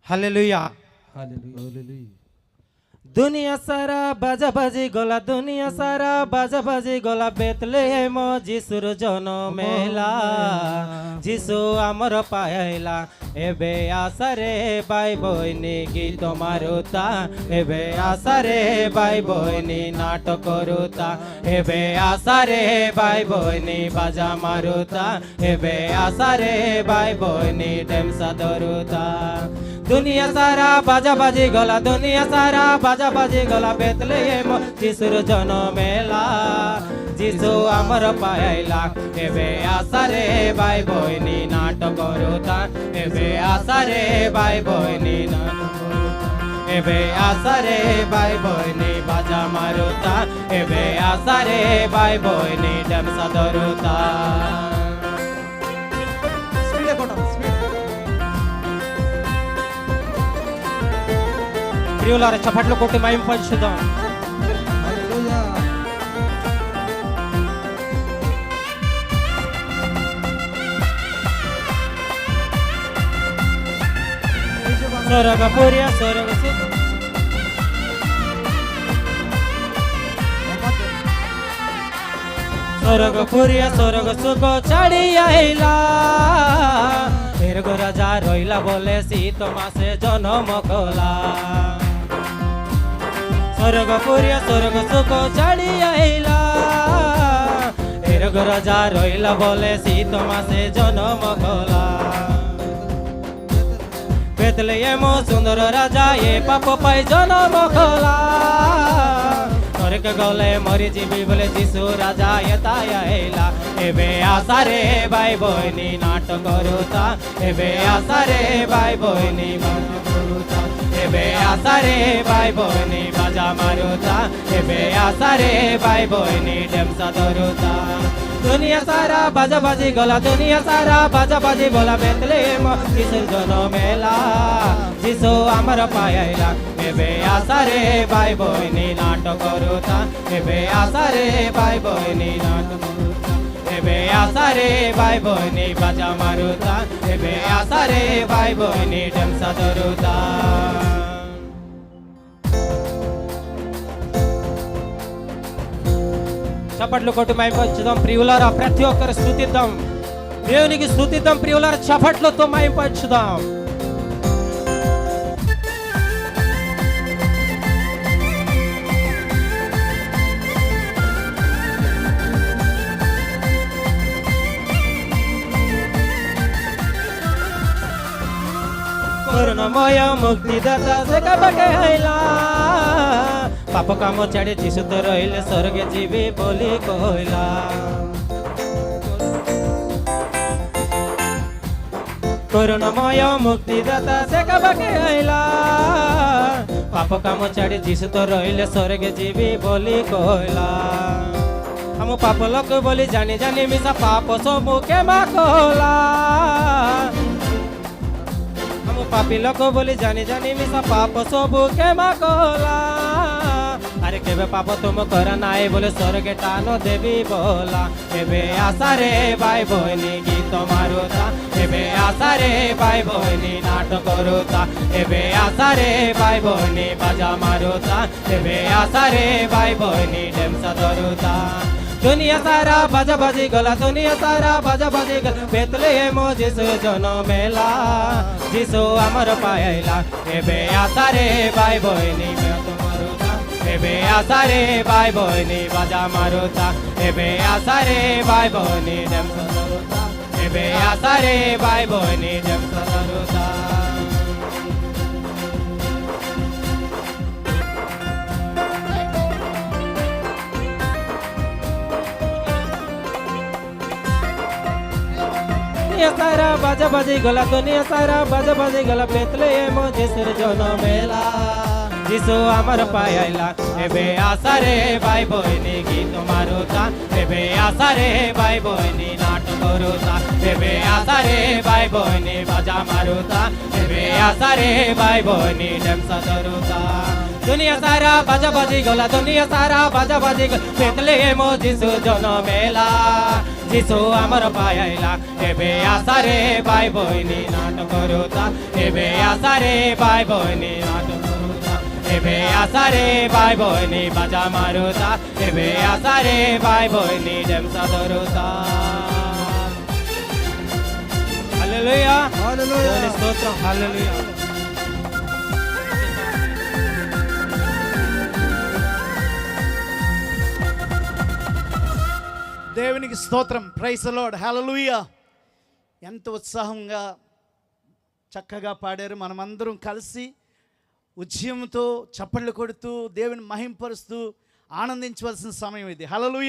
Hallelujah. Hallelujah. दुनिया सारा बाजा बाजी गला, दुनिया सारा बाजा बाजी गला, बेतलेहेम जिसुर जन्म मेला, जिसु आमर पायला। एबे आसारे बाई बहिनी गीत मारुता, एबे आसारे बाई बहिनी नाटक करुता, एबे आसारे बाई बहिनी बाजा मारुता, एबे आसारे बाई बहिनी ढेमसा धरुता। दुनिया सारा बाजा बाजी गला, दुनिया सारा बाजा बाजी गला, बेतलेहेम जिसुर जन्म मेला, जिसु आमर पायला। एबे आसारे बाई बहिनी नाटक करुता, एबे आसारे बाई बहिनी नाटक करुता, एबे आसारे बाई बहिनी बाजा मारुता, एबे आसारे बाई बहिनी ढेमसा धरुता। ప్రియులారా చప్పట్లు కొట్టి మహిమ పంచుదాం. हालेलुया। స్వర్గ పూర్య స్వర్గ సుఖ स्वर्ग पूर्य स्वर्ग सुख छाड़ी आइला, मृग राजा रहिला बोले शीत मासे जन्म कला। स्वर्ग पूर्य स्वर्ग सुख छाड़ी आइला, मृग राजा रहिला बोले शीत मासे जन्म कला। बेतलेहेम सुंदर राजा ये पाप पाई जन्म कला, स्वर्ग गले मरी जीवी बोले जिसु राजा यताय आइला। एबे आसारे बाई बहिनी नाटक करुता, एबे आसारे बाई बहिनी नाटक करुता, एबे आसारे बाई बहिनी बाजा मारुता, एबे आसारे बाई बहिनी ढेमसा धरुता। दुनिया सारा बाजा बाजी गला, दुनिया सारा बाजा बाजी बोला, बेतलेहेम जिसुर जन्म मेला, जिसु आमर पायला। एबे आसारे बाई बहिनी नाटक करुता, एबे आसारे बाई बहिनी नाटक करुता, एबे आसारे बाई बहिनी बाजा मारुता, एबे आसारे बाई बहिनी ढेमसा धरुता। చప్పట్లు కొట్టి మహింపరచుదాం. ప్రియులారా ప్రతి ఒక్కరు స్తుతిద్దాం, దేవునికి స్తుతిద్దాం. ప్రియులారా చప్పట్లతో మహింపరచుదాం. కరుణమయ ముక్తిదాత జగబకే హైలా, पाप काम छाड़ी जिसु तो रहिले स्वर्गे जीवी बोली कहला। करुणामय मुक्तिदाता से कबके आइला, पाप काम छाड़ी जिसु तो रहिले स्वर्गे जीवी बोली कहला। हम पाप लोक बोली जानी जानी मिसा पाप सबु के मा कहला, हम पापी लोक बोली जानी जानी मिसा पाप सबु के मा कहला। अरे केबे पाप तुम कर नाई बोले स्वर्गे टानो देवी बोला। एबे आसारे बाई बहिनी गीत मारुता, एबे आसारे बाई बहिनी नाटक करुता, एबे आसारे बाई बहिनी बाजा मारुता, एबे आसारे बाई बहिनी ढेमसा धरुता। दुनिया सारा बाजा बाजी गला, दुनिया सारा बाजा बाजी गला, बेतलेहेम जिसु जन्म मेला, जिसु आमर पायला। एबे आसारे बाई बहिनी एबे आसारे बाई बहिनी बाजा मारुता, एबे आसारे बाई बहिनी ढेमसा धरुता, एबे आसारे बाई बहिनी ढेमसा धरुता। दुनिया सारा बाजा बाजी गला, दुनिया सारा बाजा बाजी गला, बेतलेहेम जिसुर जन्म मेला, जिसु आमर पायला। एबे आसारे बाई बहिनी गीत मारुता, एबे आसारे बाई बहिनी नाटक करुता, एबे आसारे बाई बहिनी बाजा मारुता, एबे आसारे बाई बहिनी ढेमसा धरुता। दुनिया सारा बाजा बाजी गला, दुनिया सारा बाजा बाजी गला, बेतलेहेम जिसु जन्म मेला, যিশু আমার পায়াইলা এবে আসারে ভাই বইনি নাট করুতা এবে আসারে ভাই বইনি নাট করুতা এবে আসারে ভাই বইনি বাজা মারুতা এবে আসারে ভাই বইনি ডেমসা ধরুতা హల్లెలూయా హల్లెలూయా. దేవుని స్తోత్రం హల్లెలూయా దేవునికి స్తోత్రం. Praise the Lord. హల్లెలూయా. ఎంత ఉత్సాహంగా చక్కగా పాడారు. మనమందరం కలిసి ఉద్యమంతో చప్పట్లు కొడుతూ దేవుని మహింపరుస్తూ ఆనందించవలసిన సమయం ఇది. హల్లెలూయా.